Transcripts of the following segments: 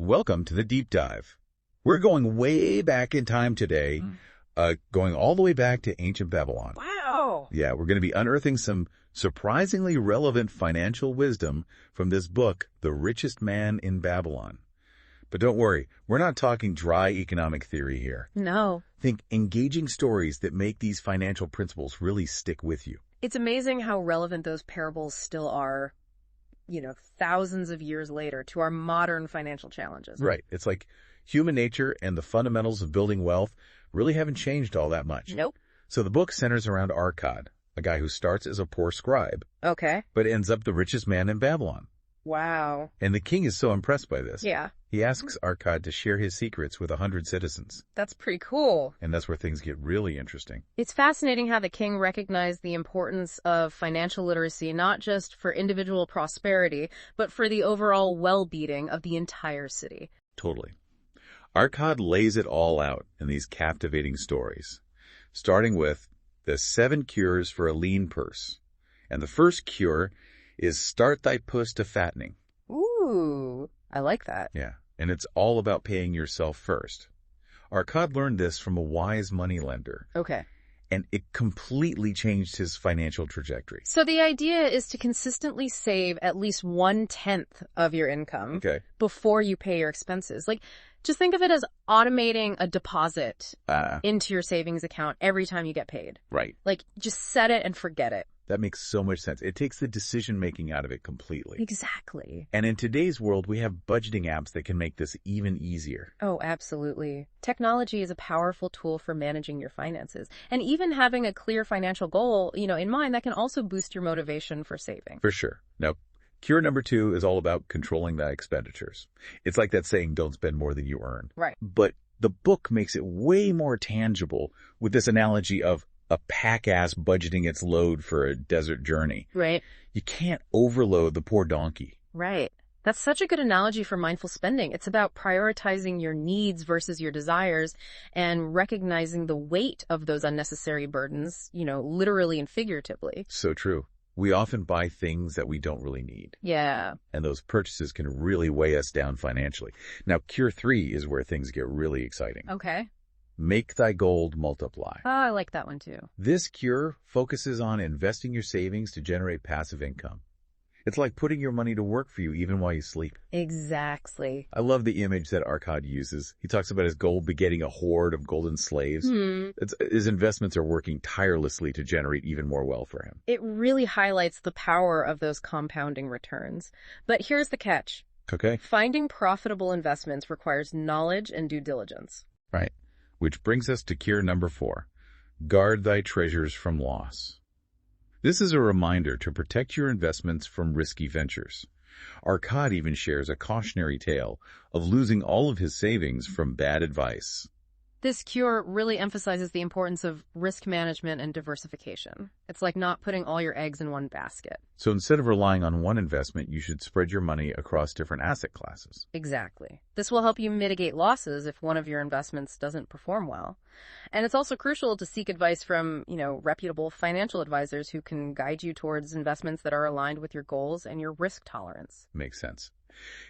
Welcome to the Deep Dive. We're going way back in time today, going all the way back to ancient Babylon. Wow. Yeah, we're going to be unearthing some surprisingly relevant financial wisdom from this book, The Richest Man in Babylon. But don't worry, we're not talking dry economic theory here. No. Think engaging stories that make these financial principles really stick with you. It's amazing how relevant those parables still are, thousands of years later to our modern financial challenges. Right. It's like human nature and the fundamentals of building wealth really haven't changed all that much. Nope. So the book centers around Arcad, a guy who starts as a poor scribe, Okay. but ends up the richest man in Babylon. Wow. And the king is so impressed by this. Yeah. He asks Arcad to share his secrets with 100 citizens. That's pretty cool. And that's where things get really interesting. It's fascinating how the king recognized the importance of financial literacy, not just for individual prosperity, but for the overall well-being of the entire city. Totally. Arcad lays it all out in these captivating stories, starting with the 7 cures for a lean purse. And the first cure is start thy puss to fattening. Ooh, I like that. Yeah, and it's all about paying yourself first. Arcad learned this from a wise moneylender, Okay. and it completely changed his financial trajectory. So the idea is to consistently save at least 1/10 of your income Okay. before you pay your expenses. Just think of it as automating a deposit into your savings account every time you get paid. Right. Just set it and forget it. That makes so much sense. It takes the decision-making out of it completely. Exactly. And in today's world, we have budgeting apps that can make this even easier. Oh, absolutely. Technology is a powerful tool for managing your finances. And even having a clear financial goal, in mind, that can also boost your motivation for saving. For sure. Now, cure number 2 is all about controlling thy expenditures. It's like that saying, don't spend more than you earn. Right. But the book makes it way more tangible with this analogy of a pack-ass budgeting its load for a desert journey. Right. You can't overload the poor donkey. Right. That's such a good analogy for mindful spending. It's about prioritizing your needs versus your desires and recognizing the weight of those unnecessary burdens, literally and figuratively. So true. We often buy things that we don't really need. Yeah. And those purchases can really weigh us down financially. Now, cure 3 is where things get really exciting. Okay. Make thy gold multiply. Oh, I like that one too. This cure focuses on investing your savings to generate passive income. It's like putting your money to work for you even while you sleep. Exactly. I love the image that Arcad uses. He talks about his gold begetting a horde of golden slaves. His investments are working tirelessly to generate even more wealth for him. It really highlights the power of those compounding returns. But here's the catch. Okay? Finding profitable investments requires knowledge and due diligence. Right. Which brings us to cure number 4. Guard thy treasures from loss. This is a reminder to protect your investments from risky ventures. Arcad even shares a cautionary tale of losing all of his savings from bad advice. This cure really emphasizes the importance of risk management and diversification. It's like not putting all your eggs in one basket. So instead of relying on one investment, you should spread your money across different asset classes. Exactly. This will help you mitigate losses if one of your investments doesn't perform well. And it's also crucial to seek advice from, reputable financial advisors who can guide you towards investments that are aligned with your goals and your risk tolerance. Makes sense.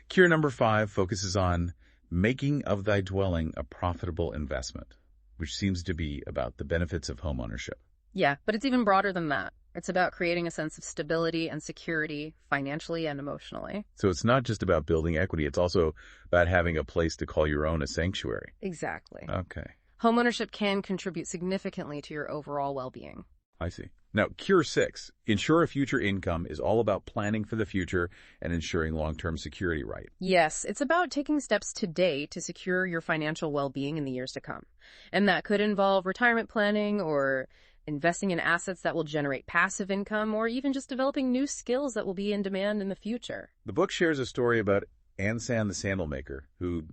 Cure number 5 focuses on making of thy dwelling a profitable investment, which seems to be about the benefits of home ownership. Yeah, but it's even broader than that. It's about creating a sense of stability and security, financially and emotionally. So it's not just about building equity, it's also about having a place to call your own a sanctuary. Exactly. Okay, Homeownership can contribute significantly to your overall well-being. I see. Now, cure 6, ensure a future income, is all about planning for the future and ensuring long-term security, right? Yes, it's about taking steps today to secure your financial well-being in the years to come. And that could involve retirement planning or investing in assets that will generate passive income or even just developing new skills that will be in demand in the future. The book shares a story about Ansan the sandal maker, who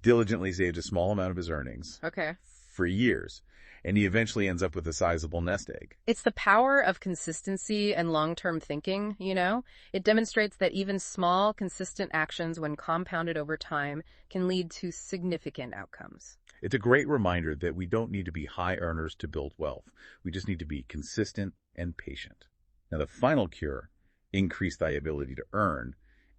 diligently saved a small amount of his earnings Okay. for years, and he eventually ends up with a sizable nest egg. It's the power of consistency and long-term thinking, It demonstrates that even small, consistent actions, when compounded over time, can lead to significant outcomes. It's a great reminder that we don't need to be high earners to build wealth. We just need to be consistent and patient. Now, the final cure, increase thy ability to earn,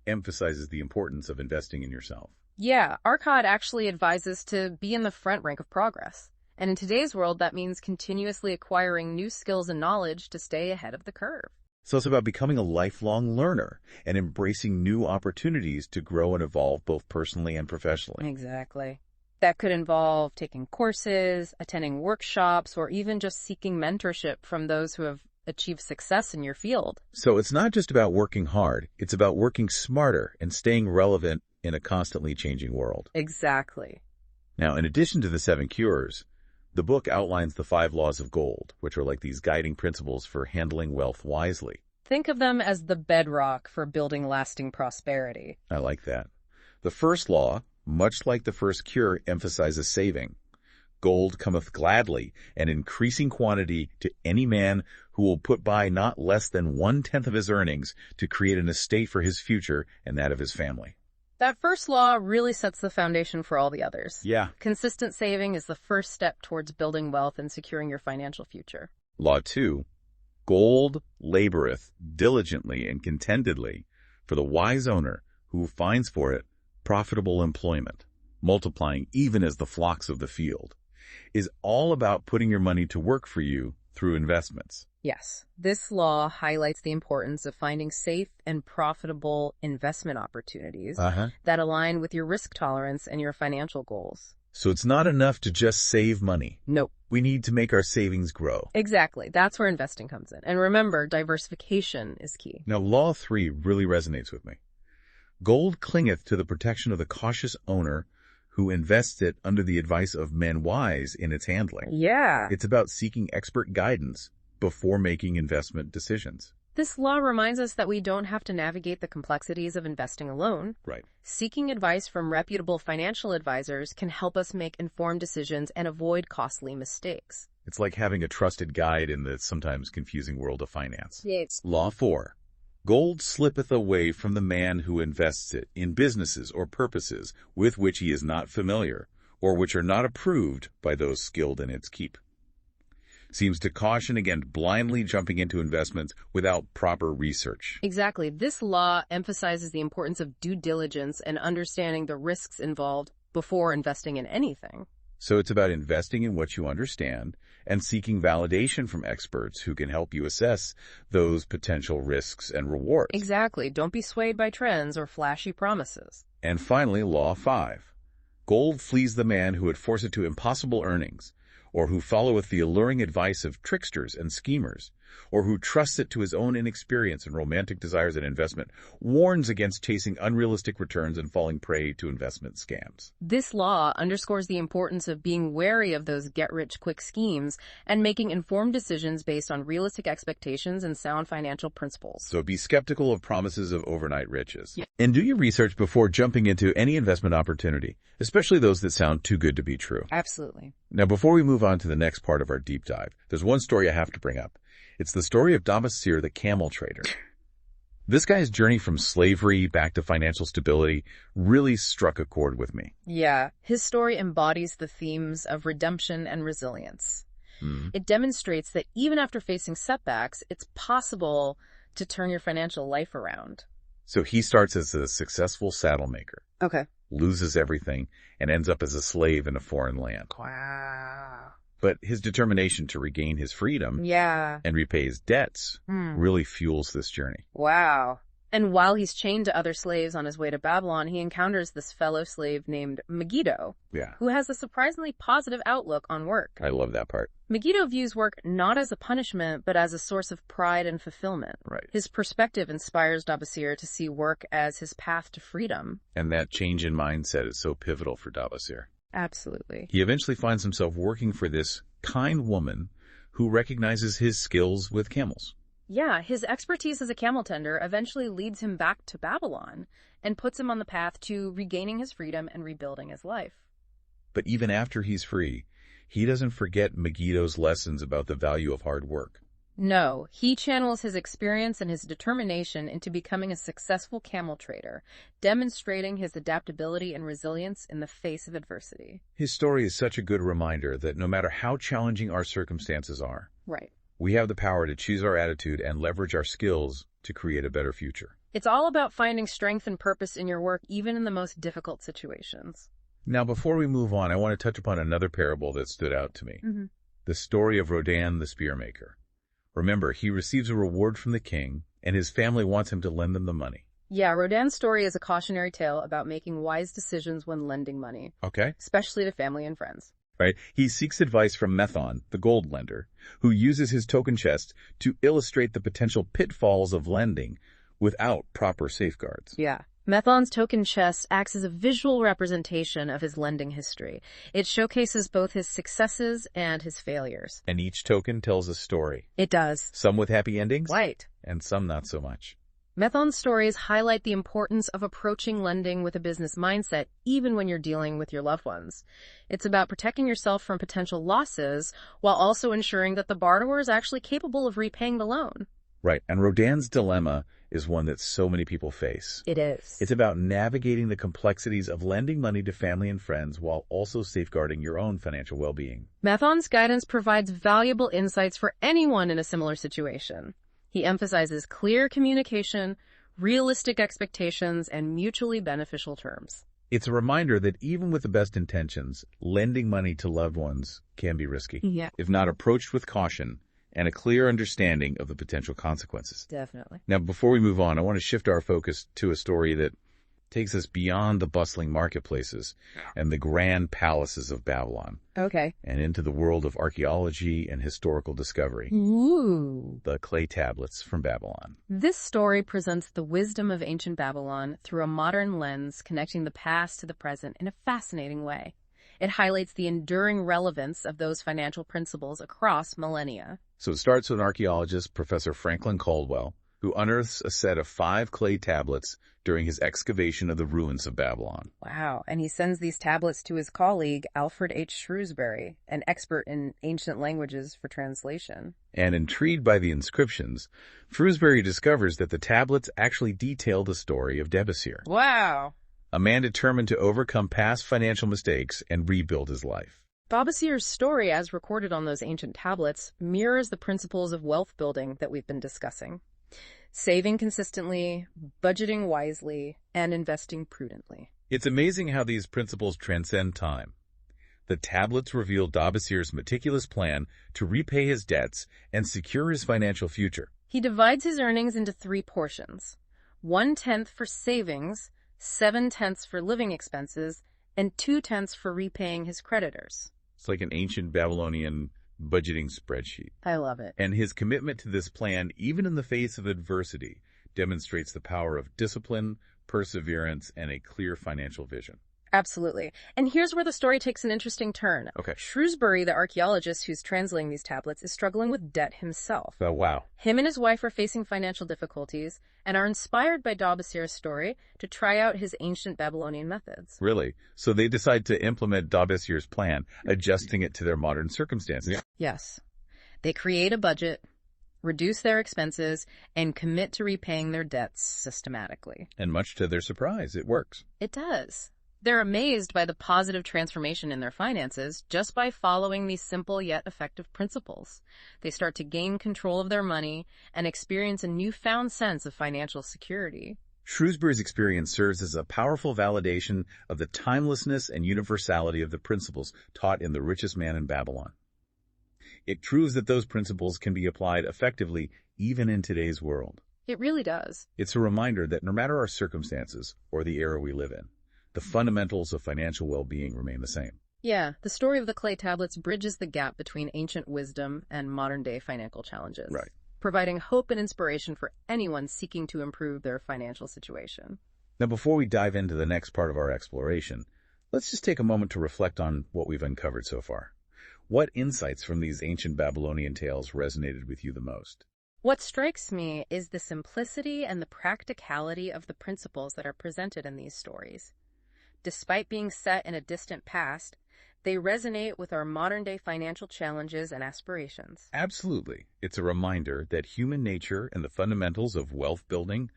emphasizes the importance of investing in yourself. Yeah, Arcad actually advises to be in the front rank of progress. And in today's world, that means continuously acquiring new skills and knowledge to stay ahead of the curve. So it's about becoming a lifelong learner and embracing new opportunities to grow and evolve both personally and professionally. Exactly. That could involve taking courses, attending workshops, or even just seeking mentorship from those who have achieved success in your field. So it's not just about working hard, it's about working smarter and staying relevant in a constantly changing world. Exactly. Now, in addition to the 7 cures, the book outlines the 5 laws of gold, which are like these guiding principles for handling wealth wisely. Think of them as the bedrock for building lasting prosperity. I like that. The first law, much like the first cure, emphasizes saving. Gold cometh gladly and increasing quantity to any man who will put by not less than 1/10 of his earnings to create an estate for his future and that of his family. That first law really sets the foundation for all the others. Yeah. Consistent saving is the first step towards building wealth and securing your financial future. Law 2, gold laboreth diligently and contentedly for the wise owner who finds for it profitable employment, multiplying even as the flocks of the field, is all about putting your money to work for you through investments. Yes, this law highlights the importance of finding safe and profitable investment opportunities that align with your risk tolerance and your financial goals. So it's not enough to just save money. Nope. We need to make our savings grow. Exactly. That's where investing comes in. And remember, diversification is key. Now, Law 3 really resonates with me. Gold clingeth to the protection of the cautious owner who invests it under the advice of men wise in its handling. Yeah. It's about seeking expert guidance before making investment decisions. This law reminds us that we don't have to navigate the complexities of investing alone. Right. Seeking advice from reputable financial advisors can help us make informed decisions and avoid costly mistakes. It's like having a trusted guide in the sometimes confusing world of finance. Yes. Law 4. Gold slippeth away from the man who invests it in businesses or purposes with which he is not familiar, or which are not approved by those skilled in its keep. Seems to caution against blindly jumping into investments without proper research. Exactly. This law emphasizes the importance of due diligence and understanding the risks involved before investing in anything. So it's about investing in what you understand and seeking validation from experts who can help you assess those potential risks and rewards. Exactly. Don't be swayed by trends or flashy promises. And finally, Law 5. Gold flees the man who would force it to impossible earnings, or who followeth the alluring advice of tricksters and schemers, or who trusts it to his own inexperience and romantic desires in investment, warns against chasing unrealistic returns and falling prey to investment scams. This law underscores the importance of being wary of those get-rich-quick schemes and making informed decisions based on realistic expectations and sound financial principles. So be skeptical of promises of overnight riches. Yeah. And do your research before jumping into any investment opportunity, especially those that sound too good to be true. Absolutely. Now, before we move on to the next part of our deep dive, there's one story I have to bring up. It's the story of Dabasir, the camel trader. This guy's journey from slavery back to financial stability really struck a chord with me. Yeah, his story embodies the themes of redemption and resilience. It demonstrates that even after facing setbacks, it's possible to turn your financial life around. So he starts as a successful saddle maker, Okay. loses everything, and ends up as a slave in a foreign land. Wow. But his determination to regain his freedom and repay his debts really fuels this journey. Wow. And while he's chained to other slaves on his way to Babylon, he encounters this fellow slave named Megiddo, who has a surprisingly positive outlook on work. I love that part. Megiddo views work not as a punishment, but as a source of pride and fulfillment. Right. His perspective inspires Dabasir to see work as his path to freedom. And that change in mindset is so pivotal for Dabasir. Absolutely. He eventually finds himself working for this kind woman who recognizes his skills with camels. Yeah, his expertise as a camel tender eventually leads him back to Babylon and puts him on the path to regaining his freedom and rebuilding his life. But even after he's free, he doesn't forget Megiddo's lessons about the value of hard work. No, he channels his experience and his determination into becoming a successful camel trader, demonstrating his adaptability and resilience in the face of adversity. His story is such a good reminder that no matter how challenging our circumstances are, Right. we have the power to choose our attitude and leverage our skills to create a better future. It's all about finding strength and purpose in your work, even in the most difficult situations. Now, before we move on, I want to touch upon another parable that stood out to me. Mm-hmm. The story of Rodan the spearmaker. Remember, he receives a reward from the king, and his family wants him to lend them the money. Yeah, Rodin's story is a cautionary tale about making wise decisions when lending money, Okay? especially to family and friends. Right? He seeks advice from Methon, the gold lender, who uses his token chest to illustrate the potential pitfalls of lending without proper safeguards. Yeah. Methon's token chest acts as a visual representation of his lending history. It showcases both his successes and his failures. And each token tells a story. It does. Some with happy endings, Right. and some not so much. Methon's stories highlight the importance of approaching lending with a business mindset, even when you're dealing with your loved ones. It's about protecting yourself from potential losses while also ensuring that the borrower is actually capable of repaying the loan. Right, and Rodin's dilemma is one that so many people face. It is. It's about navigating the complexities of lending money to family and friends while also safeguarding your own financial well-being. Methon's guidance provides valuable insights for anyone in a similar situation. He emphasizes clear communication, realistic expectations, and mutually beneficial terms. It's a reminder that even with the best intentions, lending money to loved ones can be risky. Yeah. If not approached with caution and a clear understanding of the potential consequences. Definitely. Now, before we move on, I want to shift our focus to a story that takes us beyond the bustling marketplaces and the grand palaces of Babylon Okay. and into the world of archaeology and historical discovery. Ooh. The clay tablets from Babylon. This story presents the wisdom of ancient Babylon through a modern lens, connecting the past to the present in a fascinating way. It highlights the enduring relevance of those financial principles across millennia. So it starts with archaeologist Professor Franklin Caldwell, who unearths a set of 5 clay tablets during his excavation of the ruins of Babylon. Wow. And he sends these tablets to his colleague, Alfred H. Shrewsbury, an expert in ancient languages for translation. And intrigued by the inscriptions, Shrewsbury discovers that the tablets actually detail the story of Debasir, Wow. a man determined to overcome past financial mistakes and rebuild his life. Babasir's story, as recorded on those ancient tablets, mirrors the principles of wealth building that we've been discussing. Saving consistently, budgeting wisely, and investing prudently. It's amazing how these principles transcend time. The tablets reveal Dabasir's meticulous plan to repay his debts and secure his financial future. He divides his earnings into 3 portions: 1/10 for savings, 7/10 for living expenses, and 2/10 for repaying his creditors. It's like an ancient Babylonian budgeting spreadsheet. I love it. And his commitment to this plan, even in the face of adversity, demonstrates the power of discipline, perseverance, and a clear financial vision. Absolutely. And here's where the story takes an interesting turn. Okay. Shrewsbury, the archaeologist who's translating these tablets, is struggling with debt himself. Oh, wow. Him and his wife are facing financial difficulties and are inspired by Dabasir's story to try out his ancient Babylonian methods. Really? So they decide to implement Dabasir's plan, adjusting it to their modern circumstances. Yes. They create a budget, reduce their expenses, and commit to repaying their debts systematically. And much to their surprise, it works. It does. They're amazed by the positive transformation in their finances just by following these simple yet effective principles. They start to gain control of their money and experience a newfound sense of financial security. Shrewsbury's experience serves as a powerful validation of the timelessness and universality of the principles taught in The Richest Man in Babylon. It proves that those principles can be applied effectively even in today's world. It really does. It's a reminder that no matter our circumstances or the era we live in, the fundamentals of financial well-being remain the same. Yeah, the story of the clay tablets bridges the gap between ancient wisdom and modern-day financial challenges. Right. Providing hope and inspiration for anyone seeking to improve their financial situation. Now, before we dive into the next part of our exploration, let's just take a moment to reflect on what we've uncovered so far. What insights from these ancient Babylonian tales resonated with you the most? What strikes me is the simplicity and the practicality of the principles that are presented in these stories. Despite being set in a distant past, they resonate with our modern-day financial challenges and aspirations. Absolutely. It's a reminder that human nature and the fundamentals of wealth building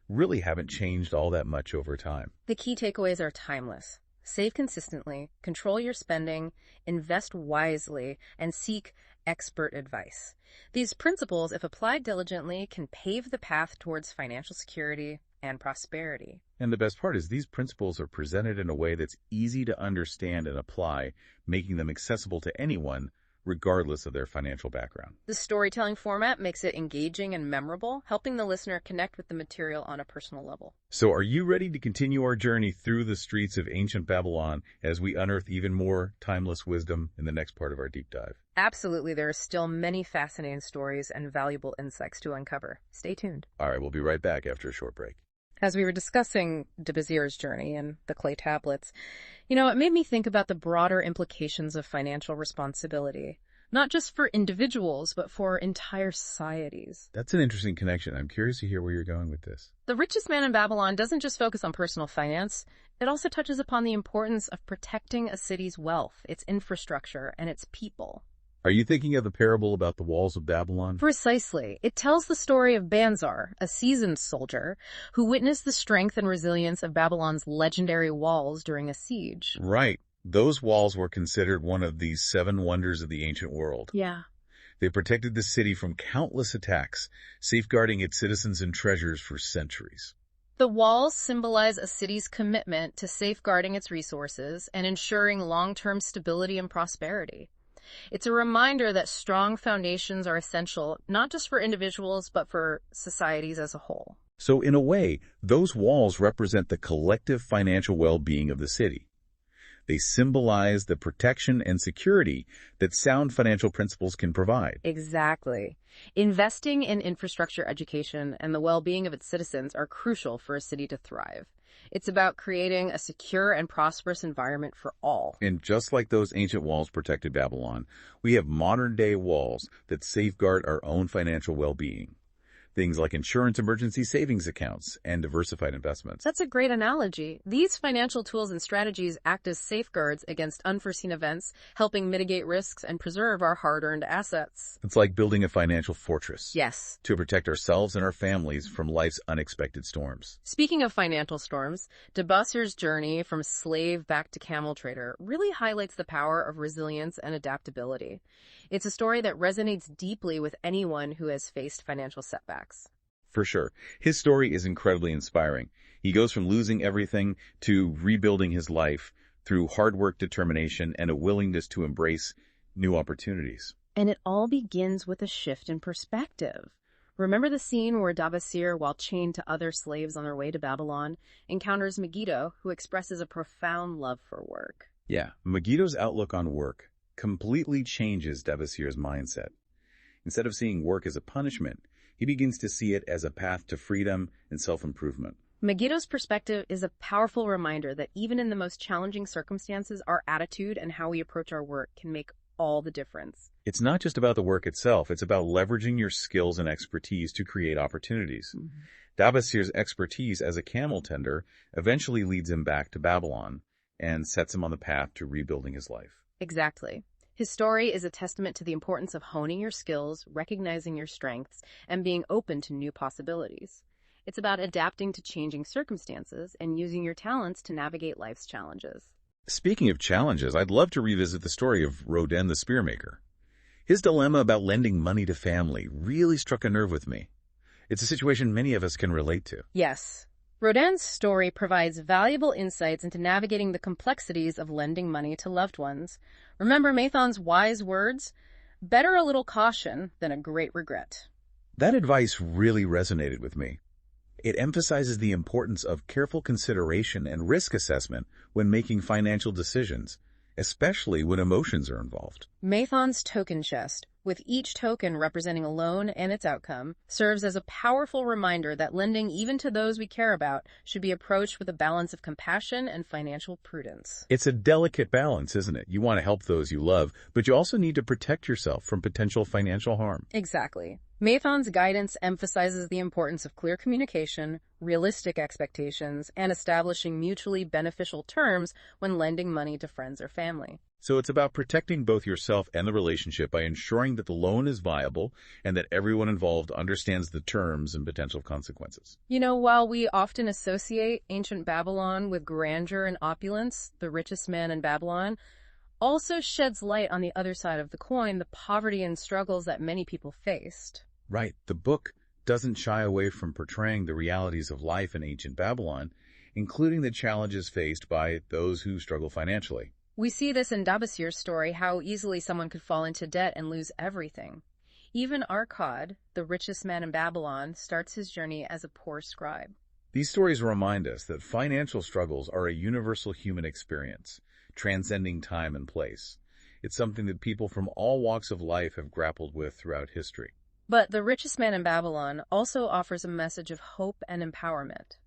really haven't changed all that much over time. The key takeaways are timeless. Save consistently, control your spending, invest wisely, and seek expert advice. These principles, if applied diligently, can pave the path towards financial security, and prosperity. And the best part is these principles are presented in a way that's easy to understand and apply, making them accessible to anyone, regardless of their financial background. The storytelling format makes it engaging and memorable, helping the listener connect with the material on a personal level. So are you ready to continue our journey through the streets of ancient Babylon as we unearth even more timeless wisdom in the next part of our deep dive? Absolutely, there are still many fascinating stories and valuable insights to uncover. Stay tuned. All right, we'll be right back after a short break. As we were discussing de Bezir's journey and the clay tablets, it made me think about the broader implications of financial responsibility, not just for individuals, but for entire societies. That's an interesting connection. I'm curious to hear where you're going with this. The Richest Man in Babylon doesn't just focus on personal finance. It also touches upon the importance of protecting a city's wealth, its infrastructure, and its people. Are you thinking of the parable about the walls of Babylon? Precisely. It tells the story of Banzar, a seasoned soldier, who witnessed the strength and resilience of Babylon's legendary walls during a siege. Right. Those walls were considered one of the 7 wonders of the ancient world. Yeah. They protected the city from countless attacks, safeguarding its citizens and treasures for centuries. The walls symbolize a city's commitment to safeguarding its resources and ensuring long-term stability and prosperity. It's a reminder that strong foundations are essential, not just for individuals, but for societies as a whole. So in a way, those walls represent the collective financial well-being of the city. They symbolize the protection and security that sound financial principles can provide. Exactly. Investing in infrastructure, education, and the well-being of its citizens are crucial for a city to thrive. It's about creating a secure and prosperous environment for all. And just like those ancient walls protected Babylon, we have modern-day walls that safeguard our own financial well-being. Things like insurance emergency savings accounts and diversified investments. That's a great analogy. These financial tools and strategies act as safeguards against unforeseen events, helping mitigate risks and preserve our hard-earned assets. It's like building a financial fortress. Yes. To protect ourselves and our families from life's unexpected storms. Speaking of financial storms, de Bezir's journey from slave back to camel trader really highlights the power of resilience and adaptability. It's a story that resonates deeply with anyone who has faced financial setbacks. For sure. His story is incredibly inspiring. He goes from losing everything to rebuilding his life through hard work, determination, and a willingness to embrace new opportunities. And it all begins with a shift in perspective. Remember the scene where de Bezir, while chained to other slaves on their way to Babylon, encounters Megiddo, who expresses a profound love for work. Yeah, Megiddo's outlook on work completely changes de Bezir's mindset. Instead of seeing work as a punishment, he begins to see it as a path to freedom and self-improvement. Megiddo's perspective is a powerful reminder that even in the most challenging circumstances, our attitude and how we approach our work can make all the difference. It's not just about the work itself, it's about leveraging your skills and expertise to create opportunities. De Bezir's expertise as a camel tender eventually leads him back to Babylon and sets him on the path to rebuilding his life. Exactly. His story is a testament to the importance of honing your skills, recognizing your strengths, and being open to new possibilities. It's about adapting to changing circumstances and using your talents to navigate life's challenges. Speaking of challenges, I'd love to revisit the story of Rodin the Spearmaker. His dilemma about lending money to family really struck a nerve with me. It's a situation many of us can relate to. Yes. Rodin's story provides valuable insights into navigating the complexities of lending money to loved ones. Remember Mathon's wise words? Better a little caution than a great regret. That advice really resonated with me. It emphasizes the importance of careful consideration and risk assessment when making financial decisions, especially when emotions are involved. Mathon's token chest, with each token representing a loan and its outcome, serves as a powerful reminder that lending even to those we care about should be approached with a balance of compassion and financial prudence. It's a delicate balance, isn't it? You want to help those you love, but you also need to protect yourself from potential financial harm. Exactly. Mathon's guidance emphasizes the importance of clear communication, realistic expectations, and establishing mutually beneficial terms when lending money to friends or family. So it's about protecting both yourself and the relationship by ensuring that the loan is viable and that everyone involved understands the terms and potential consequences. While we often associate ancient Babylon with grandeur and opulence, the richest man in Babylon also sheds light on the other side of the coin, the poverty and struggles that many people faced. Right. The book doesn't shy away from portraying the realities of life in ancient Babylon, including the challenges faced by those who struggle financially. We see this in Dabasir's story, how easily someone could fall into debt and lose everything. Even Arkad, the richest man in Babylon, starts his journey as a poor scribe. These stories remind us that financial struggles are a universal human experience, transcending time and place. It's something that people from all walks of life have grappled with throughout history. But the richest man in Babylon also offers a message of hope and empowerment.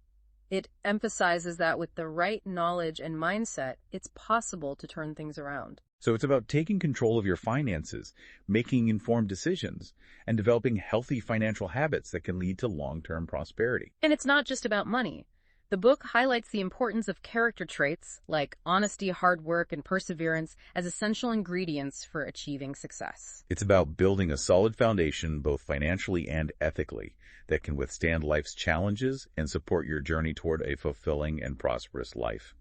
It emphasizes that with the right knowledge and mindset, it's possible to turn things around. So it's about taking control of your finances, making informed decisions, and developing healthy financial habits that can lead to long-term prosperity. And it's not just about money. The book highlights the importance of character traits like honesty, hard work, and perseverance as essential ingredients for achieving success. It's about building a solid foundation, both financially and ethically, that can withstand life's challenges and support your journey toward a fulfilling and prosperous life.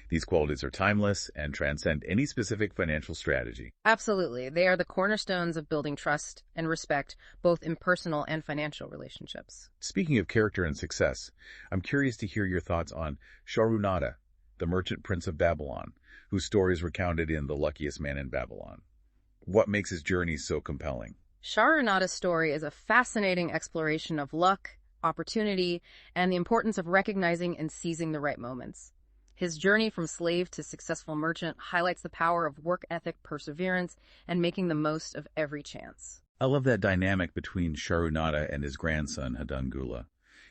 These qualities are timeless and transcend any specific financial strategy. Absolutely. They are the cornerstones of building trust and respect, both in personal and financial relationships. Speaking of character and success, I'm curious to hear your thoughts on Shahrunada, the merchant prince of Babylon, whose story is recounted in The Luckiest Man in Babylon. What makes his journey so compelling? Shahrunada's story is a fascinating exploration of luck, opportunity, and the importance of recognizing and seizing the right moments. His journey from slave to successful merchant highlights the power of work ethic, perseverance, and making the most of every chance. I love that dynamic between Shahrunada and his grandson, Hadangula.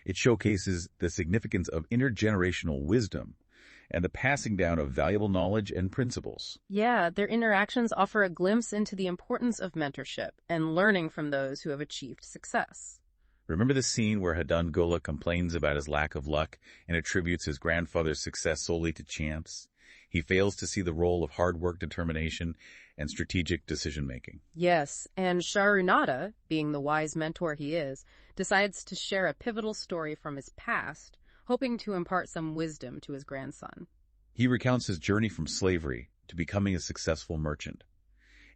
It showcases the significance of intergenerational wisdom and the passing down of valuable knowledge and principles. Yeah, their interactions offer a glimpse into the importance of mentorship and learning from those who have achieved success. Remember the scene where Hadangula complains about his lack of luck and attributes his grandfather's success solely to chance? He fails to see the role of hard work, determination, and strategic decision-making. Yes, and Shahrunada, being the wise mentor he is, decides to share a pivotal story from his past, hoping to impart some wisdom to his grandson. He recounts his journey from slavery to becoming a successful merchant,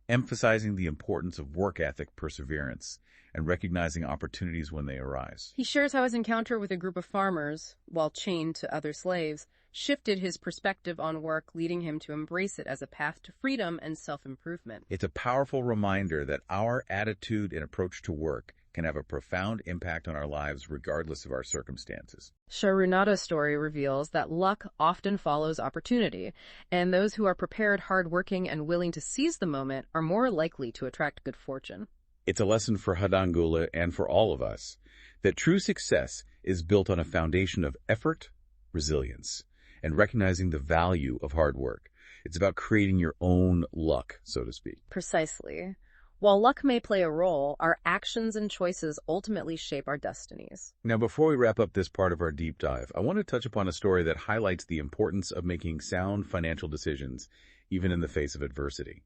emphasizing the importance of work ethic, perseverance, and recognizing opportunities when they arise. He shares how his encounter with a group of farmers, while chained to other slaves, shifted his perspective on work, leading him to embrace it as a path to freedom and self-improvement. It's a powerful reminder that our attitude and approach to work can have a profound impact on our lives regardless of our circumstances. Shahrunada's story reveals that luck often follows opportunity, and those who are prepared, hardworking, and willing to seize the moment are more likely to attract good fortune. It's a lesson for Hadangula and for all of us that true success is built on a foundation of effort, resilience, and recognizing the value of hard work. It's about creating your own luck, so to speak. Precisely. While luck may play a role, our actions and choices ultimately shape our destinies. Now, before we wrap up this part of our deep dive, I want to touch upon a story that highlights the importance of making sound financial decisions, even in the face of adversity.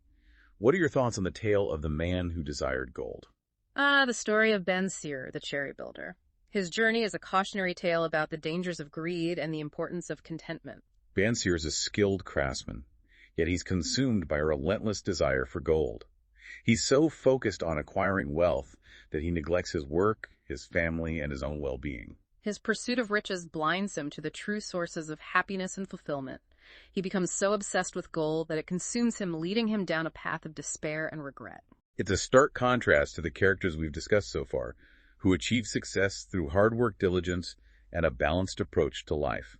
What are your thoughts on the tale of the man who desired gold? The story of Ben Sear, the cherry builder. His journey is a cautionary tale about the dangers of greed and the importance of contentment. Ben Sear is a skilled craftsman, yet he's consumed by a relentless desire for gold. He's so focused on acquiring wealth that he neglects his work, his family, and his own well-being. His pursuit of riches blinds him to the true sources of happiness and fulfillment. He becomes so obsessed with gold that it consumes him, leading him down a path of despair and regret. It's a stark contrast to the characters we've discussed so far, who achieve success through hard work, diligence, and a balanced approach to life.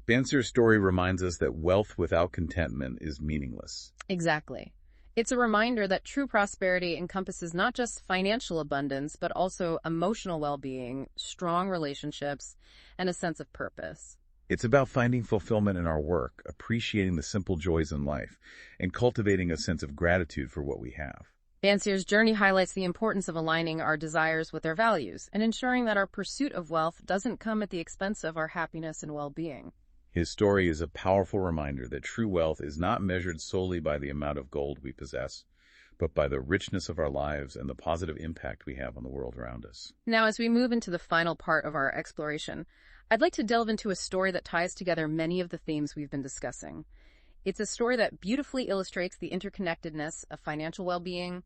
Ben Sear's story reminds us that wealth without contentment is meaningless. Exactly. It's a reminder that true prosperity encompasses not just financial abundance, but also emotional well-being, strong relationships, and a sense of purpose. It's about finding fulfillment in our work, appreciating the simple joys in life, and cultivating a sense of gratitude for what we have. Ben Sear's journey highlights the importance of aligning our desires with our values and ensuring that our pursuit of wealth doesn't come at the expense of our happiness and well-being. His story is a powerful reminder that true wealth is not measured solely by the amount of gold we possess, but by the richness of our lives and the positive impact we have on the world around us. Now, as we move into the final part of our exploration, I'd like to delve into a story that ties together many of the themes we've been discussing. It's a story that beautifully illustrates the interconnectedness of financial well-being,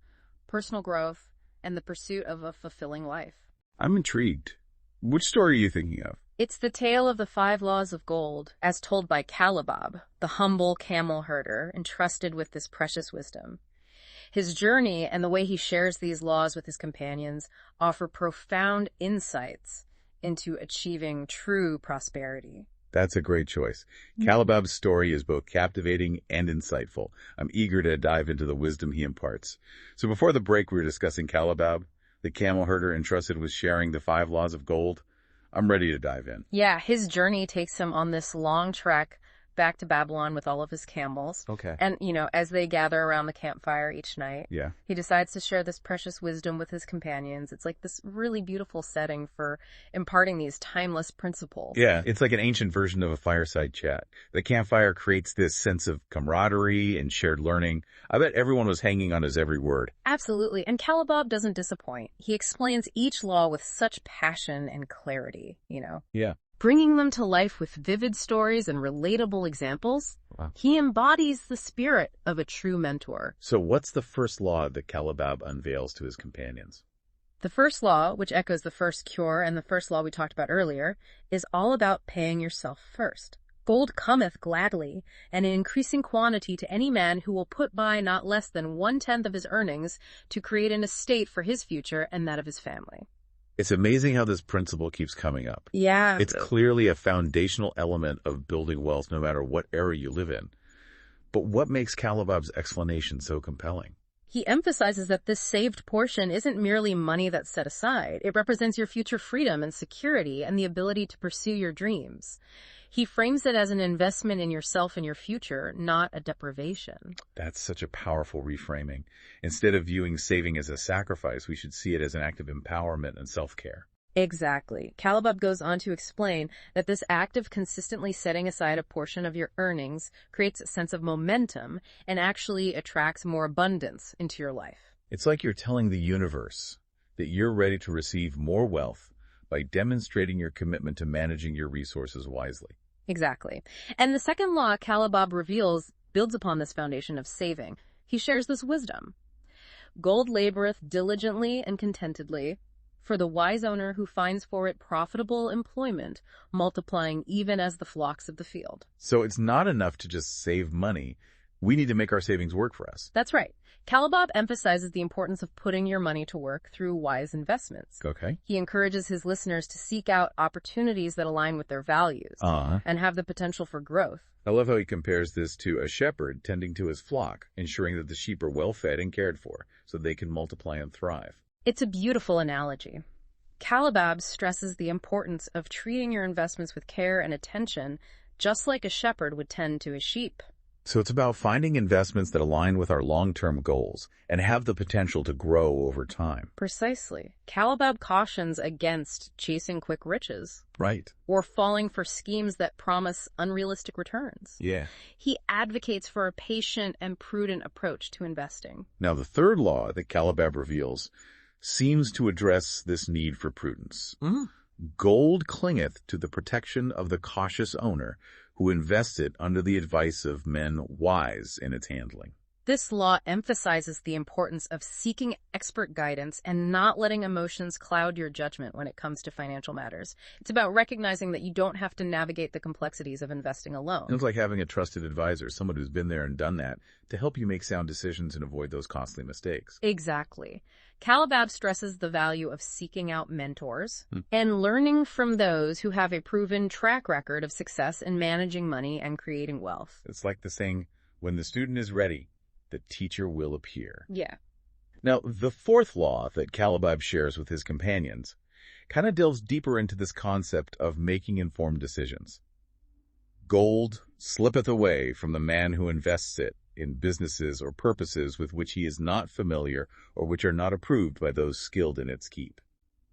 personal growth, and the pursuit of a fulfilling life. I'm intrigued. Which story are you thinking of? It's the tale of the 5 laws of gold, as told by Calabab, the humble camel herder entrusted with this precious wisdom. His journey and the way he shares these laws with his companions offer profound insights into achieving true prosperity. That's a great choice. Calabab's story is both captivating and insightful. I'm eager to dive into the wisdom he imparts. So before the break, we were discussing Calabab, the camel herder entrusted with sharing the 5 laws of gold. I'm ready to dive in. Yeah, his journey takes him on this long trek back to Babylon with all of his camels. Okay. And, as they gather around the campfire each night, he decides to share this precious wisdom with his companions. It's like this really beautiful setting for imparting these timeless principles. Yeah, it's like an ancient version of a fireside chat. The campfire creates this sense of camaraderie and shared learning. I bet everyone was hanging on his every word. Absolutely. And Calabab doesn't disappoint. He explains each law with such passion and clarity, Yeah. bringing them to life with vivid stories and relatable examples. Wow. He embodies the spirit of a true mentor. So what's the first law that Calabab unveils to his companions? The first law, which echoes the first cure and the first law we talked about earlier, is all about paying yourself first. Gold cometh gladly, and in increasing quantity to any man who will put by not less than 1/10 of his earnings to create an estate for his future and that of his family. It's amazing how this principle keeps coming up. Yeah. It's clearly a foundational element of building wealth no matter what era you live in. But what makes Calabab's explanation so compelling? He emphasizes that this saved portion isn't merely money that's set aside. It represents your future freedom and security and the ability to pursue your dreams. He frames it as an investment in yourself and your future, not a deprivation. That's such a powerful reframing. Instead of viewing saving as a sacrifice, we should see it as an act of empowerment and self-care. Exactly. Calabab goes on to explain that this act of consistently setting aside a portion of your earnings creates a sense of momentum and actually attracts more abundance into your life. It's like you're telling the universe that you're ready to receive more wealth by demonstrating your commitment to managing your resources wisely. Exactly. And the second law Calabab reveals builds upon this foundation of saving. He shares this wisdom. Gold laboreth diligently and contentedly for the wise owner who finds for it profitable employment, multiplying even as the flocks of the field. So it's not enough to just save money. We need to make our savings work for us. That's right. Calabab emphasizes the importance of putting your money to work through wise investments. Okay. He encourages his listeners to seek out opportunities that align with their values and have the potential for growth. I love how he compares this to a shepherd tending to his flock, ensuring that the sheep are well fed and cared for so they can multiply and thrive. It's a beautiful analogy. Calabab stresses the importance of treating your investments with care and attention, just like a shepherd would tend to his sheep. So it's about finding investments that align with our long-term goals and have the potential to grow over time. Precisely. Calabab cautions against chasing quick riches. Right. Or falling for schemes that promise unrealistic returns. Yeah. He advocates for a patient and prudent approach to investing. Now, the third law that Calabab reveals seems to address this need for prudence. Gold clingeth to the protection of the cautious owner who invests it under the advice of men wise in its handling. This law emphasizes the importance of seeking expert guidance and not letting emotions cloud your judgment when it comes to financial matters. It's about recognizing that you don't have to navigate the complexities of investing alone. It's like having a trusted advisor, someone who's been there and done that, to help you make sound decisions and avoid those costly mistakes. Exactly. Calabab stresses the value of seeking out mentors and learning from those who have a proven track record of success in managing money and creating wealth. It's like the saying, when the student is ready, the teacher will appear. Yeah. Now, the fourth law that Calabab shares with his companions kind of delves deeper into this concept of making informed decisions. Gold slippeth away from the man who invests it in businesses or purposes with which he is not familiar or which are not approved by those skilled in its keep.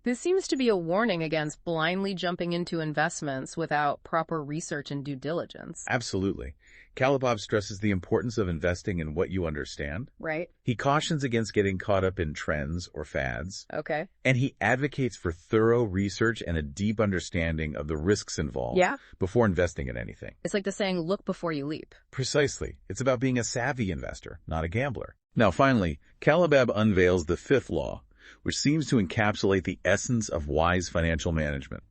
This seems to be a warning against blindly jumping into investments without proper research and due diligence. Absolutely. Calabab stresses the importance of investing in what you understand. Right. He cautions against getting caught up in trends or fads. Okay. And he advocates for thorough research and a deep understanding of the risks involved before investing in anything. It's like the saying, look before you leap. Precisely. It's about being a savvy investor, not a gambler. Now, finally, Calabab unveils the fifth law, which seems to encapsulate the essence of wise financial management.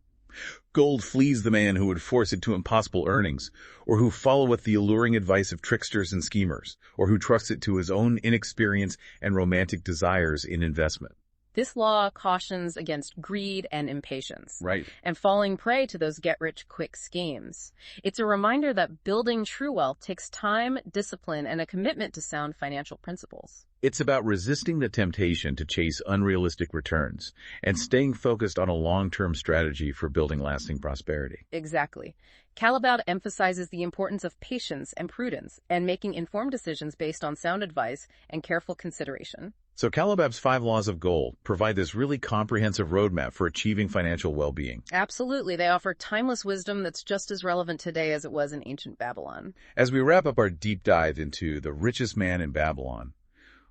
Gold flees the man who would force it to impossible earnings, or who followeth the alluring advice of tricksters and schemers, or who trusts it to his own inexperience and romantic desires in investment. This law cautions against greed and impatience, Right. and falling prey to those get-rich-quick schemes. It's a reminder that building true wealth takes time, discipline, and a commitment to sound financial principles. It's about resisting the temptation to chase unrealistic returns and staying focused on a long-term strategy for building lasting prosperity. Exactly. Calabab emphasizes the importance of patience and prudence and making informed decisions based on sound advice and careful consideration. So Calabab's 5 Laws of Gold provide this really comprehensive roadmap for achieving financial well-being. Absolutely. They offer timeless wisdom that's just as relevant today as it was in ancient Babylon. As we wrap up our deep dive into the richest man in Babylon,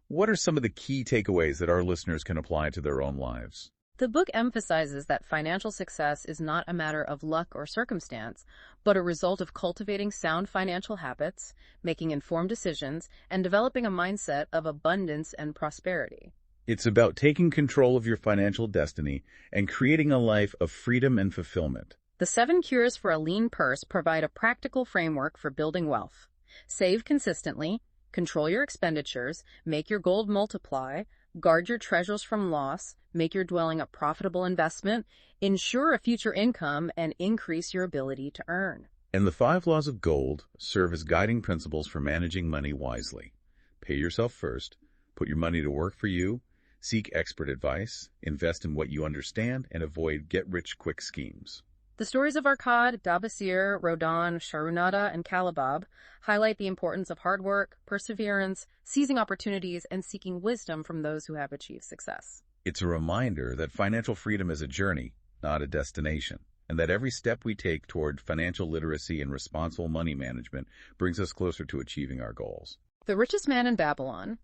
what are some of the key takeaways that our listeners can apply to their own lives? The book emphasizes that financial success is not a matter of luck or circumstance, but a result of cultivating sound financial habits, making informed decisions, and developing a mindset of abundance and prosperity. It's about taking control of your financial destiny and creating a life of freedom and fulfillment. The 7 Cures for a Lean Purse provide a practical framework for building wealth. Save consistently, control your expenditures, make your gold multiply, guard your treasures from loss, make your dwelling a profitable investment, ensure a future income, and increase your ability to earn. And the 5 Laws of Gold serve as guiding principles for managing money wisely. Pay yourself first, put your money to work for you, seek expert advice, invest in what you understand, and avoid get-rich-quick schemes. The stories of Arkad, Dabasir, Rodan, Sharunada, and Calabab highlight the importance of hard work, perseverance, seizing opportunities, and seeking wisdom from those who have achieved success. It's a reminder that financial freedom is a journey, not a destination, and that every step we take toward financial literacy and responsible money management brings us closer to achieving our goals. The Richest Man in Babylon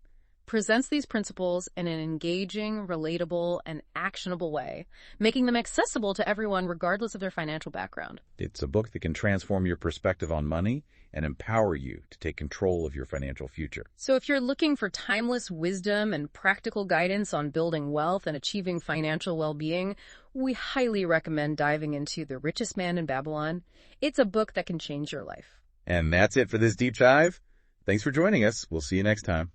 presents these principles in an engaging, relatable, and actionable way, making them accessible to everyone regardless of their financial background. It's a book that can transform your perspective on money and empower you to take control of your financial future. So if you're looking for timeless wisdom and practical guidance on building wealth and achieving financial well-being, we highly recommend diving into The Richest Man in Babylon. It's a book that can change your life. And that's it for this deep dive. Thanks for joining us. We'll see you next time.